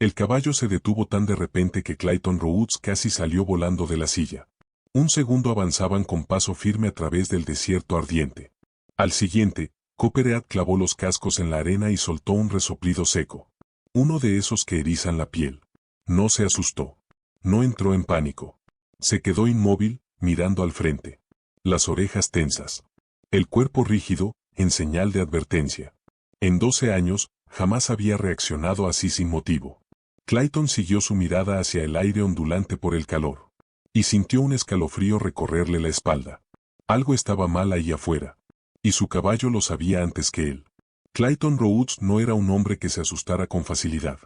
El caballo se detuvo tan de repente que Clayton Rhodes casi salió volando de la silla. Un segundo avanzaban con paso firme a través del desierto ardiente. Al siguiente, Copperhead clavó los cascos en la arena y soltó un resoplido seco. Uno de esos que erizan la piel. No se asustó. No entró en pánico. Se quedó inmóvil, mirando al frente. Las orejas tensas. El cuerpo rígido, en señal de advertencia. En 12 años, jamás había reaccionado así sin motivo. Clayton siguió su mirada hacia el aire ondulante por el calor. Y sintió un escalofrío recorrerle la espalda. Algo estaba mal ahí afuera. Y su caballo lo sabía antes que él. Clayton Rhodes no era un hombre que se asustara con facilidad.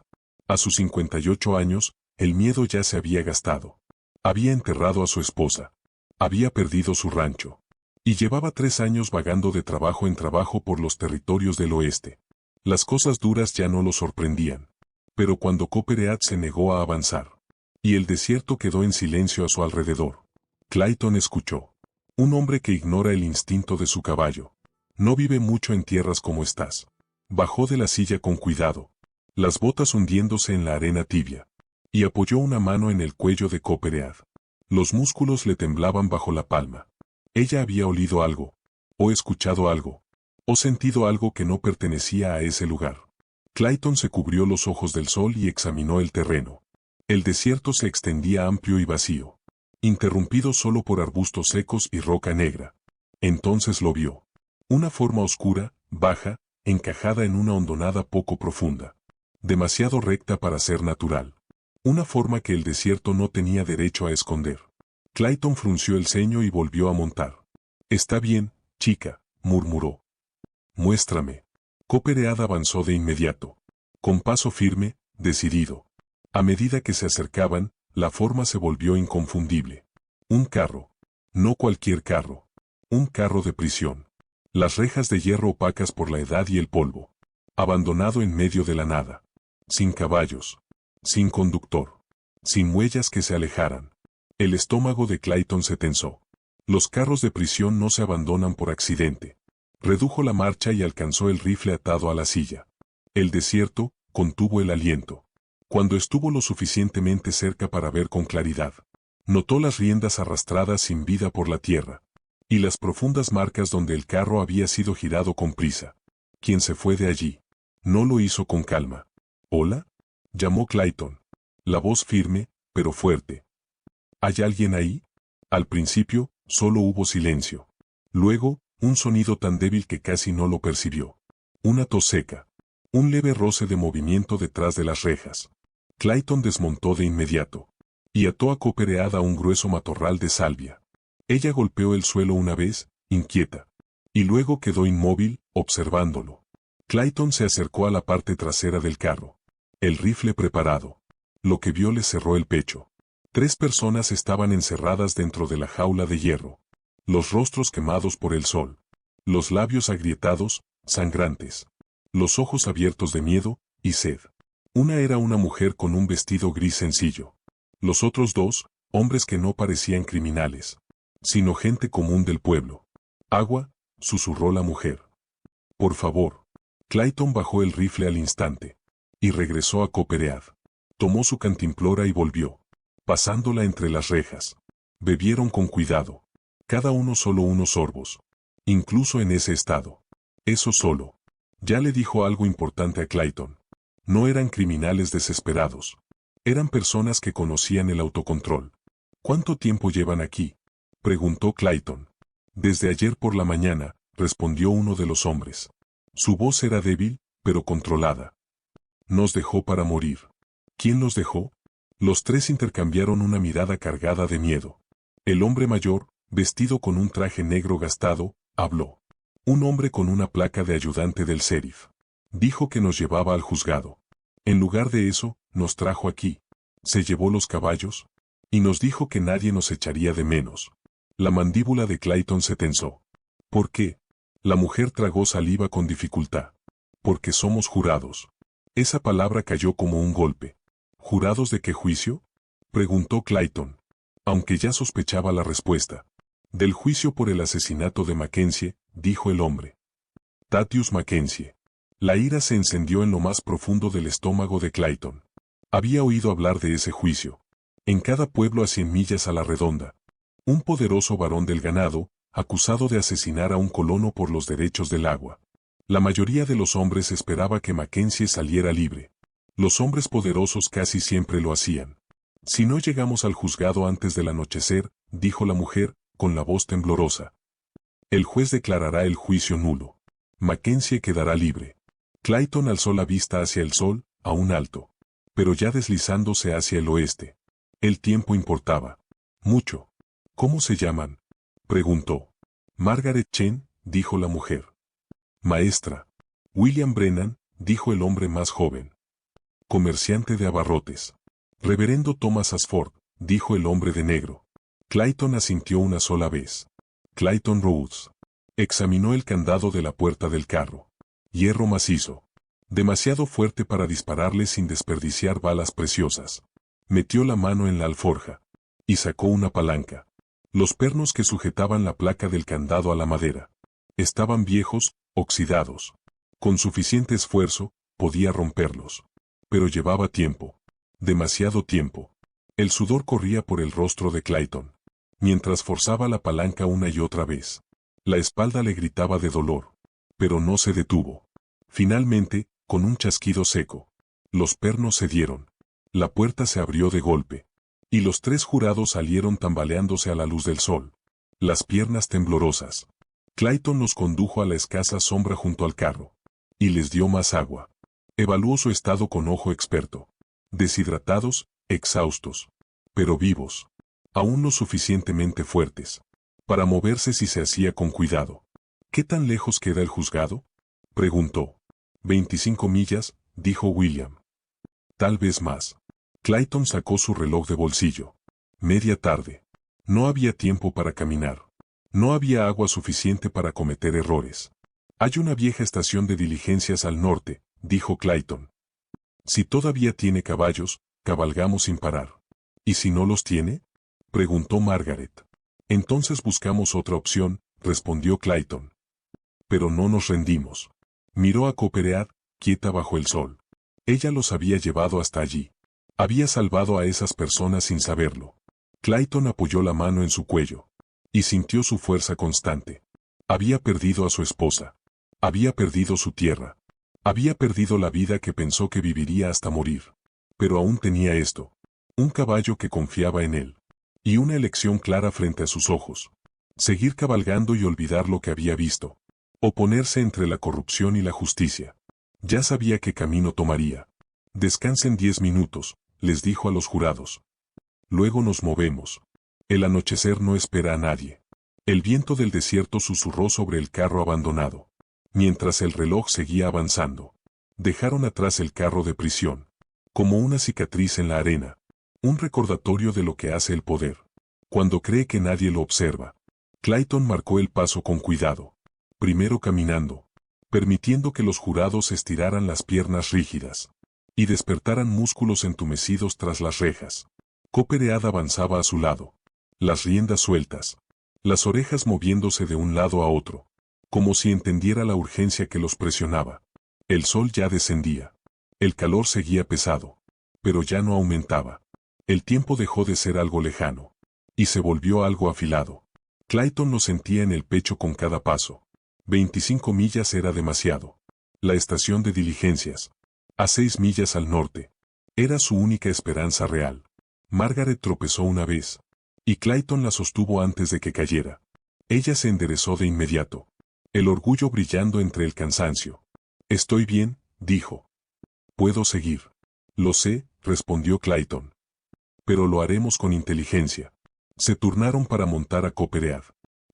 A sus 58 años, el miedo ya se había gastado. Había enterrado a su esposa. Había perdido su rancho. Y llevaba 3 años vagando de trabajo en trabajo por los territorios del oeste. Las cosas duras ya no lo sorprendían. Pero cuando Copperhead se negó a avanzar, y el desierto quedó en silencio a su alrededor, Clayton escuchó. Un hombre que ignora el instinto de su caballo. No vive mucho en tierras como estas. Bajó de la silla con cuidado, las botas hundiéndose en la arena tibia, y apoyó una mano en el cuello de Copperhead. Los músculos le temblaban bajo la palma. Ella había olido algo, o escuchado algo, o sentido algo que no pertenecía a ese lugar. Clayton se cubrió los ojos del sol y examinó el terreno. El desierto se extendía amplio y vacío, interrumpido solo por arbustos secos y roca negra. Entonces lo vio. Una forma oscura, baja, encajada en una hondonada poco profunda. Demasiado recta para ser natural. Una forma que el desierto no tenía derecho a esconder. Clayton frunció el ceño y volvió a montar. «Está bien, chica», murmuró. «Muéstrame». Copperhead avanzó de inmediato. Con paso firme, decidido. A medida que se acercaban, la forma se volvió inconfundible. Un carro. No cualquier carro. Un carro de prisión. Las rejas de hierro opacas por la edad y el polvo. Abandonado en medio de la nada. Sin caballos. Sin conductor. Sin huellas que se alejaran. El estómago de Clayton se tensó. Los carros de prisión no se abandonan por accidente. Redujo la marcha y alcanzó el rifle atado a la silla. El desierto contuvo el aliento. Cuando estuvo lo suficientemente cerca para ver con claridad, notó las riendas arrastradas sin vida por la tierra, y las profundas marcas donde el carro había sido girado con prisa. Quien se fue de allí, no lo hizo con calma. «¿Hola?», llamó Clayton. La voz firme, pero fuerte. «¿Hay alguien ahí?». Al principio, solo hubo silencio. Luego, un sonido tan débil que casi no lo percibió. Una tos seca. Un leve roce de movimiento detrás de las rejas. Clayton desmontó de inmediato. Y ató a Copperhead a un grueso matorral de salvia. Ella golpeó el suelo una vez, inquieta. Y luego quedó inmóvil, observándolo. Clayton se acercó a la parte trasera del carro. El rifle preparado. Lo que vio le cerró el pecho. 3 personas estaban encerradas dentro de la jaula de hierro. Los rostros quemados por el sol. Los labios agrietados, sangrantes. Los ojos abiertos de miedo y sed. Una era una mujer con un vestido gris sencillo. Los otros 2, hombres que no parecían criminales, sino gente común del pueblo. «Agua», susurró la mujer. «Por favor». Clayton bajó el rifle al instante. Y regresó a Copperhead. Tomó su cantimplora y volvió, pasándola entre las rejas. Bebieron con cuidado. Cada uno solo unos sorbos. Incluso en ese estado. Eso solo. Ya le dijo algo importante a Clayton. No eran criminales desesperados. Eran personas que conocían el autocontrol. «¿Cuánto tiempo llevan aquí?», preguntó Clayton. «Desde ayer por la mañana», respondió uno de los hombres. Su voz era débil, pero controlada. «Nos dejó para morir». «¿Quién los dejó?». Los 3 intercambiaron una mirada cargada de miedo. El hombre mayor, vestido con un traje negro gastado, habló. «Un hombre con una placa de ayudante del sheriff. Dijo que nos llevaba al juzgado. En lugar de eso, nos trajo aquí. Se llevó los caballos. Y nos dijo que nadie nos echaría de menos». La mandíbula de Clayton se tensó. «¿Por qué?». La mujer tragó saliva con dificultad. «Porque somos jurados». Esa palabra cayó como un golpe. «¿Jurados de qué juicio?», preguntó Clayton. Aunque ya sospechaba la respuesta. «Del juicio por el asesinato de Mackenzie», dijo el hombre. «Thaddeus Mackenzie». La ira se encendió en lo más profundo del estómago de Clayton. Había oído hablar de ese juicio. En cada pueblo a 100 millas a la redonda. Un poderoso varón del ganado, acusado de asesinar a un colono por los derechos del agua. La mayoría de los hombres esperaba que Mackenzie saliera libre. Los hombres poderosos casi siempre lo hacían. Si no llegamos al juzgado antes del anochecer, dijo la mujer, con la voz temblorosa. El juez declarará el juicio nulo. Mackenzie quedará libre. Clayton alzó la vista hacia el sol, aún alto, pero ya deslizándose hacia el oeste. El tiempo importaba. Mucho. ¿Cómo se llaman? Preguntó. Margaret Chen, dijo la mujer. Maestra. William Brennan, dijo el hombre más joven. Comerciante de abarrotes. Reverendo Thomas Ashford, dijo el hombre de negro. Clayton asintió una sola vez. Clayton Rhodes. Examinó el candado de la puerta del carro. Hierro macizo. Demasiado fuerte para dispararle sin desperdiciar balas preciosas. Metió la mano en la alforja. Y sacó una palanca. Los pernos que sujetaban la placa del candado a la madera. Estaban viejos, oxidados. Con suficiente esfuerzo, podía romperlos. Pero llevaba tiempo. Demasiado tiempo. El sudor corría por el rostro de Clayton. Mientras forzaba la palanca una y otra vez. La espalda le gritaba de dolor. Pero no se detuvo. Finalmente, con un chasquido seco. Los pernos cedieron. La puerta se abrió de golpe. Y los 3 jurados salieron tambaleándose a la luz del sol. Las piernas temblorosas. Clayton los condujo a la escasa sombra junto al carro. Y les dio más agua. Evaluó su estado con ojo experto. Deshidratados, exhaustos. Pero vivos. Aún lo suficientemente fuertes. Para moverse si se hacía con cuidado. ¿Qué tan lejos queda el juzgado? Preguntó. 25 millas, dijo William. Tal vez más. Clayton sacó su reloj de bolsillo. Media tarde. No había tiempo para caminar. No había agua suficiente para cometer errores. Hay una vieja estación de diligencias al norte, dijo Clayton. Si todavía tiene caballos, cabalgamos sin parar. ¿Y si no los tiene? Preguntó Margaret. Entonces buscamos otra opción, respondió Clayton. Pero no nos rendimos. Miró a Copperead, quieta bajo el sol. Ella los había llevado hasta allí. Había salvado a esas personas sin saberlo. Clayton apoyó la mano en su cuello. Y sintió su fuerza constante. Había perdido a su esposa. Había perdido su tierra. Había perdido la vida que pensó que viviría hasta morir. Pero aún tenía esto. Un caballo que confiaba en él. Y una elección clara frente a sus ojos. Seguir cabalgando y olvidar lo que había visto. Oponerse entre la corrupción y la justicia. Ya sabía qué camino tomaría. Descansen 10 minutos, les dijo a los jurados. Luego nos movemos. El anochecer no espera a nadie. El viento del desierto susurró sobre el carro abandonado. Mientras el reloj seguía avanzando. Dejaron atrás el carro de prisión. Como una cicatriz en la arena. Un recordatorio de lo que hace el poder. Cuando cree que nadie lo observa. Clayton marcó el paso con cuidado. Primero caminando. Permitiendo que los jurados estiraran las piernas rígidas. Y despertaran músculos entumecidos tras las rejas. Copperead avanzaba a su lado. Las riendas sueltas. Las orejas moviéndose de un lado a otro. Como si entendiera la urgencia que los presionaba. El sol ya descendía. El calor seguía pesado. Pero ya no aumentaba. El tiempo dejó de ser algo lejano. Y se volvió algo afilado. Clayton lo sentía en el pecho con cada paso. 25 millas era demasiado. La estación de diligencias. A 6 millas al norte. Era su única esperanza real. Margaret tropezó una vez. Y Clayton la sostuvo antes de que cayera. Ella se enderezó de inmediato. El orgullo brillando entre el cansancio. Estoy bien, dijo. Puedo seguir. Lo sé, respondió Clayton. Pero lo haremos con inteligencia. Se turnaron para montar a Copperead.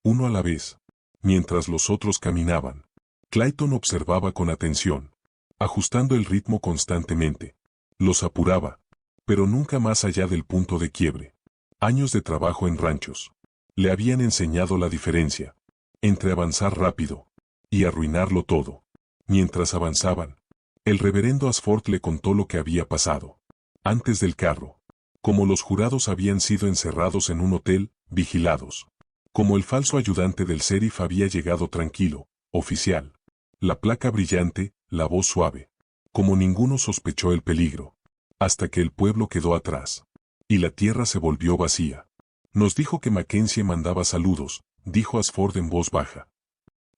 Uno a la vez. Mientras los otros caminaban. Clayton observaba con atención. Ajustando el ritmo constantemente. Los apuraba. Pero nunca más allá del punto de quiebre. Años de trabajo en ranchos. Le habían enseñado la diferencia. Entre avanzar rápido. Y arruinarlo todo. Mientras avanzaban. El reverendo Ashford le contó lo que había pasado. Antes del carro. Como los jurados habían sido encerrados en un hotel, vigilados. Como el falso ayudante del sheriff había llegado tranquilo, oficial. La placa brillante, la voz suave. Como ninguno sospechó el peligro. hasta que el pueblo quedó atrás. Y la tierra se volvió vacía. Nos dijo que Mackenzie mandaba saludos, dijo Ashford en voz baja.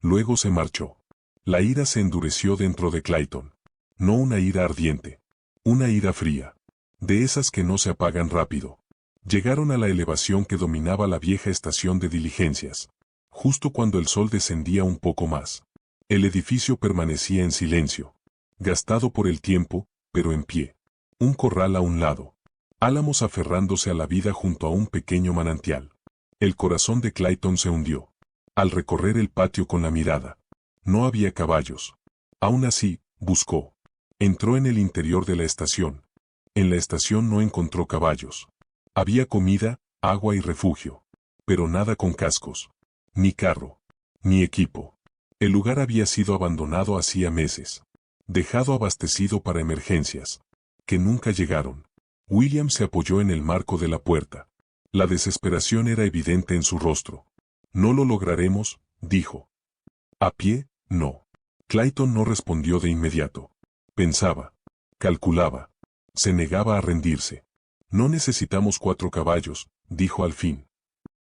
Luego se marchó. La ira se endureció dentro de Clayton. No una ira ardiente. Una ira fría. De esas que no se apagan rápido. Llegaron a la elevación que dominaba la vieja estación de diligencias. Justo cuando el sol descendía un poco más. El edificio permanecía en silencio. Gastado por el tiempo, pero en pie. Un corral a un lado. Álamos aferrándose a la vida junto a un pequeño manantial. El corazón de Clayton se hundió. Al recorrer el patio con la mirada. No había caballos. Aún así, buscó. Entró en el interior de la estación. En la estación no encontró caballos. Había comida, agua y refugio. Pero nada con cascos. Ni carro. Ni equipo. El lugar había sido abandonado hacía meses. Dejado abastecido para emergencias. Que nunca llegaron. William se apoyó en el marco de la puerta. La desesperación era evidente en su rostro. No lo lograremos, dijo. A pie, no. Clayton no respondió de inmediato. Pensaba. Calculaba. Se negaba a rendirse. No necesitamos 4 caballos, dijo al fin.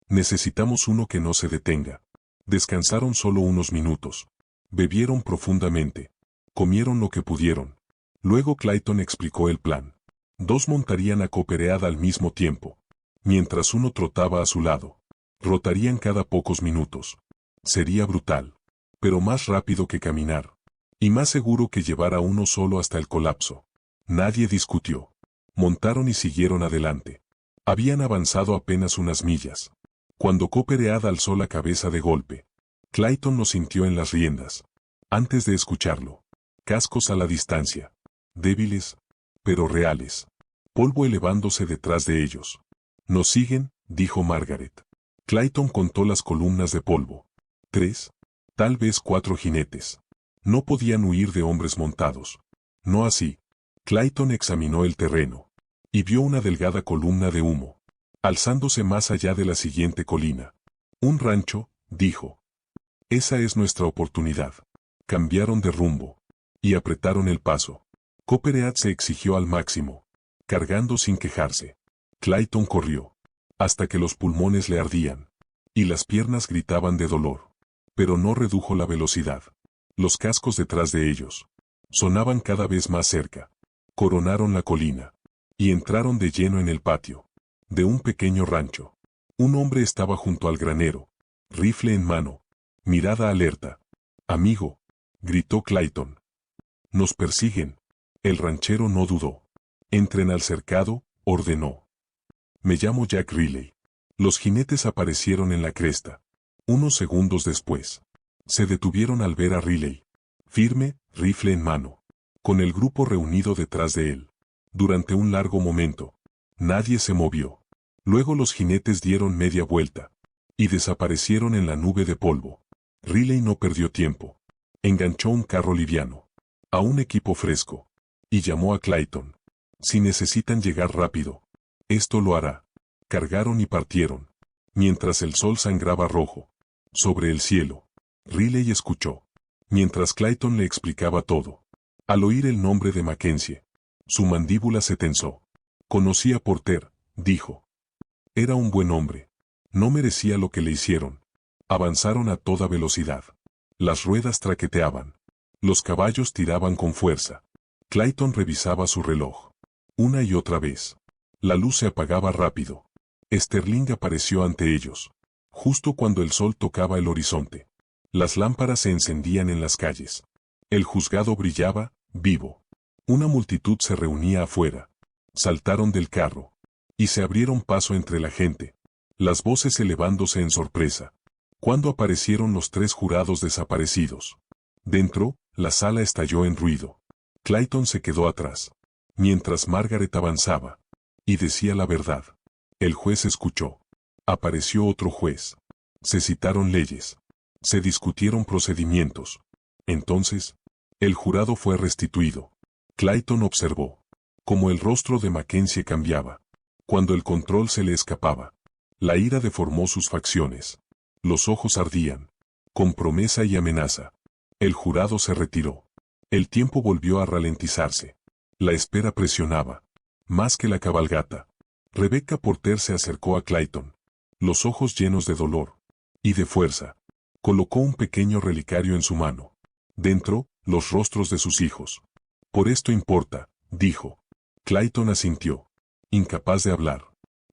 Necesitamos uno que no se detenga. Descansaron solo unos minutos. Bebieron profundamente. Comieron lo que pudieron. Luego Clayton explicó el plan. 2 montarían a Copperhead al mismo tiempo. Mientras uno trotaba a su lado. Rotarían cada pocos minutos. Sería brutal. Pero más rápido que caminar. Y más seguro que llevar a uno solo hasta el colapso. Nadie discutió. Montaron y siguieron adelante. Habían avanzado apenas unas millas. Cuando Copperhead alzó la cabeza de golpe. Clayton lo sintió en las riendas. Antes de escucharlo. Cascos a la distancia. Débiles, pero reales. Polvo elevándose detrás de ellos. «Nos siguen», dijo Margaret. Clayton contó las columnas de polvo. 3, tal vez 4 jinetes. No podían huir de hombres montados. No así. Clayton examinó el terreno. Y vio una delgada columna de humo. Alzándose más allá de la siguiente colina. «Un rancho», dijo. «Esa es nuestra oportunidad». Cambiaron de rumbo. Y apretaron el paso. Copperhead se exigió al máximo. Cargando sin quejarse. Clayton corrió. Hasta que los pulmones le ardían. Y las piernas gritaban de dolor. Pero no redujo la velocidad. Los cascos detrás de ellos. Sonaban cada vez más cerca. Coronaron la colina. Y entraron de lleno en el patio. De un pequeño rancho. Un hombre estaba junto al granero. Rifle en mano. Mirada alerta. «Amigo», gritó Clayton. «Nos persiguen». El ranchero no dudó. «Entren al cercado», ordenó. «Me llamo Jack Riley». Los jinetes aparecieron en la cresta. Unos segundos después. Se detuvieron al ver a Riley. Firme, rifle en mano. Con el grupo reunido detrás de él. Durante un largo momento. Nadie se movió. Luego los jinetes dieron media vuelta. Y desaparecieron en la nube de polvo. Riley no perdió tiempo. Enganchó un carro liviano. A un equipo fresco. Y llamó a Clayton. «Si necesitan llegar rápido. Esto lo hará». Cargaron y partieron. Mientras el sol sangraba rojo. Sobre el cielo. Riley escuchó. Mientras Clayton le explicaba todo. Al oír el nombre de Mackenzie. Su mandíbula se tensó. «Conocí a Porter», dijo. «Era un buen hombre. No merecía lo que le hicieron». Avanzaron a toda velocidad. Las ruedas traqueteaban. Los caballos tiraban con fuerza. Clayton revisaba su reloj. Una y otra vez. La luz se apagaba rápido. Sterling apareció ante ellos. Justo cuando el sol tocaba el horizonte. Las lámparas se encendían en las calles. El juzgado brillaba, vivo. Una multitud se reunía afuera. Saltaron del carro. Y se abrieron paso entre la gente. Las voces elevándose en sorpresa. Cuando aparecieron los 3 jurados desaparecidos. Dentro, la sala estalló en ruido. Clayton se quedó atrás. Mientras Margaret avanzaba. Y decía la verdad. El juez escuchó. Apareció otro juez. Se citaron leyes. Se discutieron procedimientos. Entonces, el jurado fue restituido. Clayton observó. Como el rostro de Mackenzie cambiaba. Cuando el control se le escapaba. La ira deformó sus facciones. Los ojos ardían. Con promesa y amenaza. El jurado se retiró. El tiempo volvió a ralentizarse. La espera presionaba. más que la cabalgata. Rebecca Porter se acercó a Clayton, los ojos llenos de dolor y de fuerza. Colocó un pequeño relicario en su mano. Dentro, los rostros de sus hijos. Por esto importa, dijo. Clayton asintió, incapaz de hablar.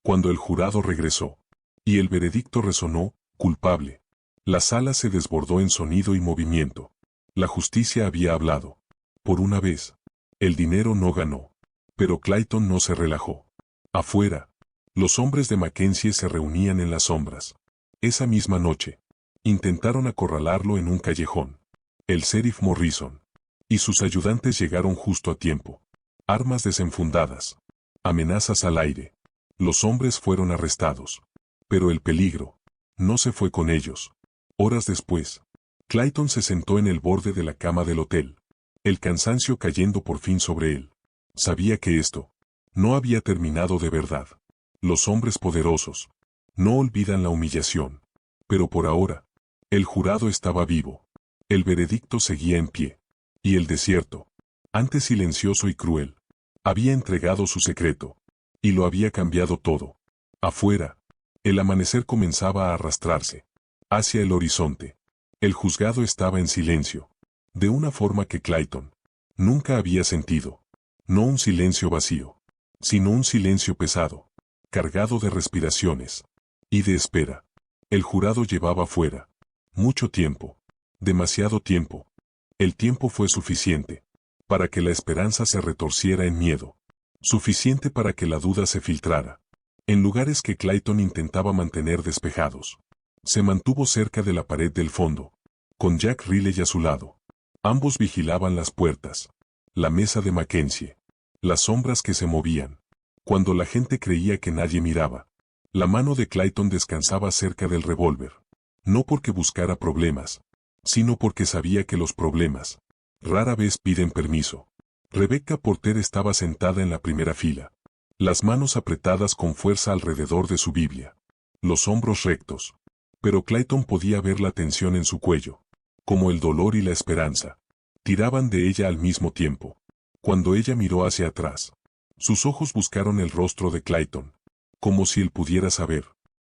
Cuando el jurado regresó, y el veredicto resonó, culpable. La sala se desbordó en sonido y movimiento. La justicia había hablado. Por una vez. El dinero no ganó. Pero Clayton no se relajó. Afuera, los hombres de Mackenzie se reunían en las sombras. Esa misma noche, intentaron acorralarlo en un callejón. El sheriff Morrison y sus ayudantes llegaron justo a tiempo. Armas desenfundadas. Amenazas al aire. Los hombres fueron arrestados. Pero el peligro no se fue con ellos. Horas después, Clayton se sentó en el borde de la cama del hotel, el cansancio cayendo por fin sobre él. Sabía que esto no había terminado de verdad. Los hombres poderosos no olvidan la humillación. Pero por ahora, el jurado estaba vivo. El veredicto seguía en pie. Y el desierto, antes silencioso y cruel, había entregado su secreto. Y lo había cambiado todo. Afuera, el amanecer comenzaba a arrastrarse hacia el horizonte. El juzgado estaba en silencio, de una forma que Clayton nunca había sentido. No un silencio vacío, sino un silencio pesado, cargado de respiraciones y de espera. El jurado llevaba fuera mucho tiempo, demasiado tiempo. El tiempo fue suficiente para que la esperanza se retorciera en miedo, suficiente para que la duda se filtrara en lugares que Clayton intentaba mantener despejados. Se mantuvo cerca de la pared del fondo, con Jack Riley a su lado. Ambos vigilaban las puertas, la mesa de Mackenzie, las sombras que se movían. Cuando la gente creía que nadie miraba, la mano de Clayton descansaba cerca del revólver. No porque buscara problemas, sino porque sabía que los problemas rara vez piden permiso. Rebecca Porter estaba sentada en la primera fila, las manos apretadas con fuerza alrededor de su Biblia, los hombros rectos. Pero Clayton podía ver la tensión en su cuello, como el dolor y la esperanza tiraban de ella al mismo tiempo. Cuando ella miró hacia atrás, sus ojos buscaron el rostro de Clayton, como si él pudiera saber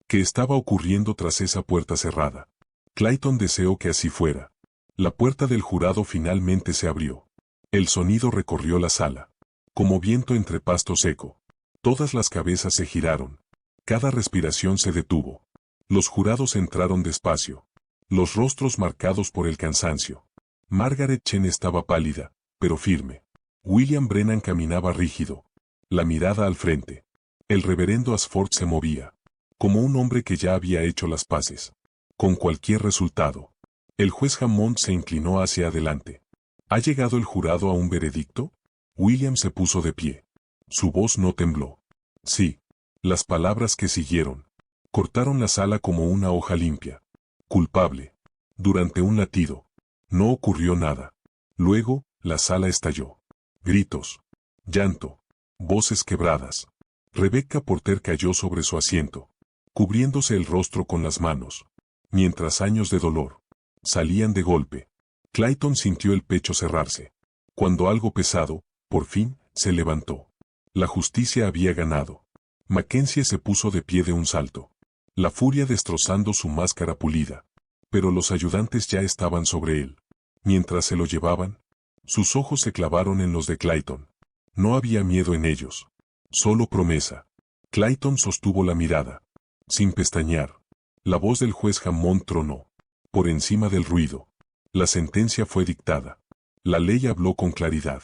qué estaba ocurriendo tras esa puerta cerrada. Clayton deseó que así fuera. La puerta del jurado finalmente se abrió. El sonido recorrió la sala, como viento entre pasto seco. Todas las cabezas se giraron. Cada respiración se detuvo. Los jurados entraron despacio, los rostros marcados por el cansancio. Margaret Chen estaba pálida, pero firme. William Brennan caminaba rígido, la mirada al frente. El reverendo Ashford se movía, como un hombre que ya había hecho las paces con cualquier resultado. El juez Hammond se inclinó hacia adelante. ¿Ha llegado el jurado a un veredicto? William se puso de pie. Su voz no tembló. Sí. Las palabras que siguieron cortaron la sala como una hoja limpia. Culpable. Durante un latido. No ocurrió nada. Luego, la sala estalló. Gritos. Llanto. Voces quebradas. Rebecca Porter cayó sobre su asiento, cubriéndose el rostro con las manos, mientras años de dolor salían de golpe. Clayton sintió el pecho cerrarse. Cuando algo pesado, por fin, se levantó. La justicia había ganado. Mackenzie se puso de pie de un salto, la furia destrozando su máscara pulida. Pero los ayudantes ya estaban sobre él. Mientras se lo llevaban, sus ojos se clavaron en los de Clayton. No había miedo en ellos, solo promesa. Clayton sostuvo la mirada, sin pestañear. La voz del juez Hammond tronó, por encima del ruido. La sentencia fue dictada. La ley habló con claridad.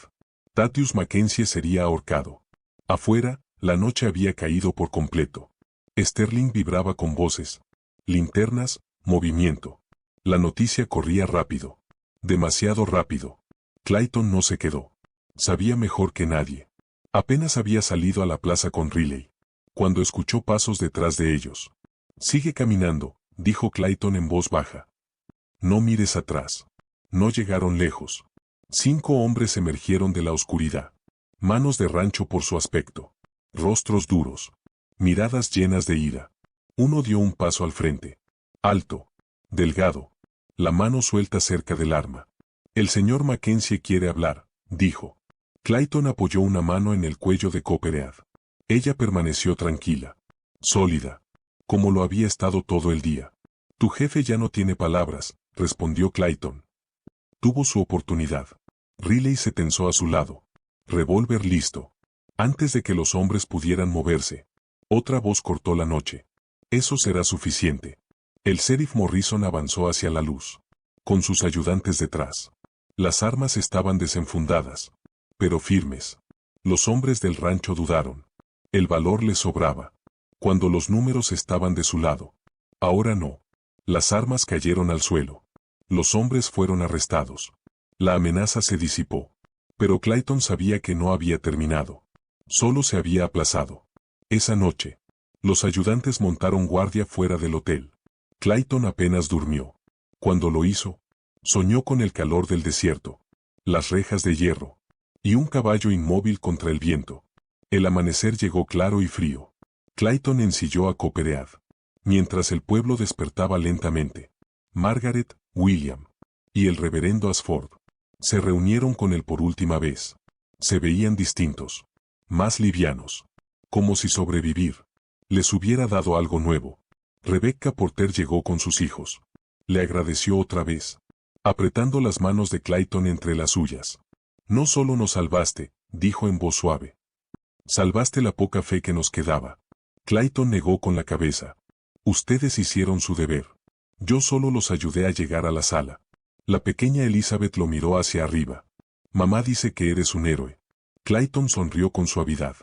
Thaddeus Mackenzie sería ahorcado. Afuera, la noche había caído por completo. Sterling vibraba con voces, linternas, movimiento. La noticia corría rápido. Demasiado rápido. Clayton no se quedó. Sabía mejor que nadie. Apenas había salido a la plaza con Riley, cuando escuchó pasos detrás de ellos. Sigue caminando, dijo Clayton en voz baja. No mires atrás. No llegaron lejos. 5 hombres emergieron de la oscuridad. Manos de rancho por su aspecto. Rostros duros. Miradas llenas de ira. Uno dio un paso al frente. Alto. Delgado. La mano suelta cerca del arma. El señor Mackenzie quiere hablar, dijo. Clayton apoyó una mano en el cuello de Copperead. Ella permaneció tranquila, sólida, como lo había estado todo el día. Tu jefe ya no tiene palabras, respondió Clayton. Tuvo su oportunidad. Riley se tensó a su lado. Revólver listo. Antes de que los hombres pudieran moverse, otra voz cortó la noche. Eso será suficiente. El sheriff Morrison avanzó hacia la luz, con sus ayudantes detrás. Las armas estaban desenfundadas, pero firmes. Los hombres del rancho dudaron. El valor les sobraba. Cuando los números estaban de su lado. Ahora no. Las armas cayeron al suelo. Los hombres fueron arrestados. La amenaza se disipó. Pero Clayton sabía que no había terminado. Solo se había aplazado. Esa noche, los ayudantes montaron guardia fuera del hotel. Clayton apenas durmió. Cuando lo hizo, soñó con el calor del desierto, las rejas de hierro, y un caballo inmóvil contra el viento. El amanecer llegó claro y frío. Clayton ensilló a Copperhead, mientras el pueblo despertaba lentamente. Margaret, William y el reverendo Ashford se reunieron con él por última vez. Se veían distintos, más livianos, como si sobrevivir les hubiera dado algo nuevo. Rebecca Porter llegó con sus hijos. Le agradeció otra vez, apretando las manos de Clayton entre las suyas. No solo nos salvaste, dijo en voz suave. Salvaste la poca fe que nos quedaba. Clayton negó con la cabeza. Ustedes hicieron su deber. Yo solo los ayudé a llegar a la sala. La pequeña Elizabeth lo miró hacia arriba. Mamá dice que eres un héroe. Clayton sonrió con suavidad.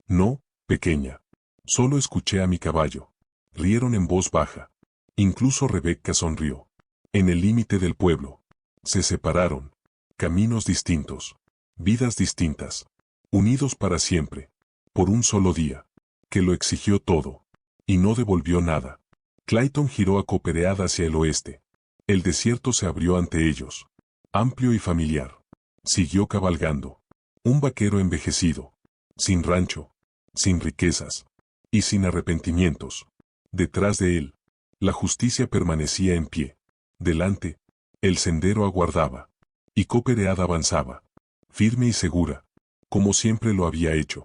No, pequeña. Solo escuché a mi caballo. Rieron en voz baja. Incluso Rebecca sonrió. En el límite del pueblo. Se separaron. Caminos distintos. Vidas distintas. Unidos para siempre. Por un solo día. Que lo exigió todo. Y no devolvió nada. Clayton giró a Copperhead hacia el oeste. El desierto se abrió ante ellos. Amplio y familiar. Siguió cabalgando. Un vaquero envejecido. Sin rancho. Sin riquezas. Y sin arrepentimientos. Detrás de él, la justicia permanecía en pie. Delante, el sendero aguardaba. Y Copperhead avanzaba. Firme y segura. Como siempre lo había hecho.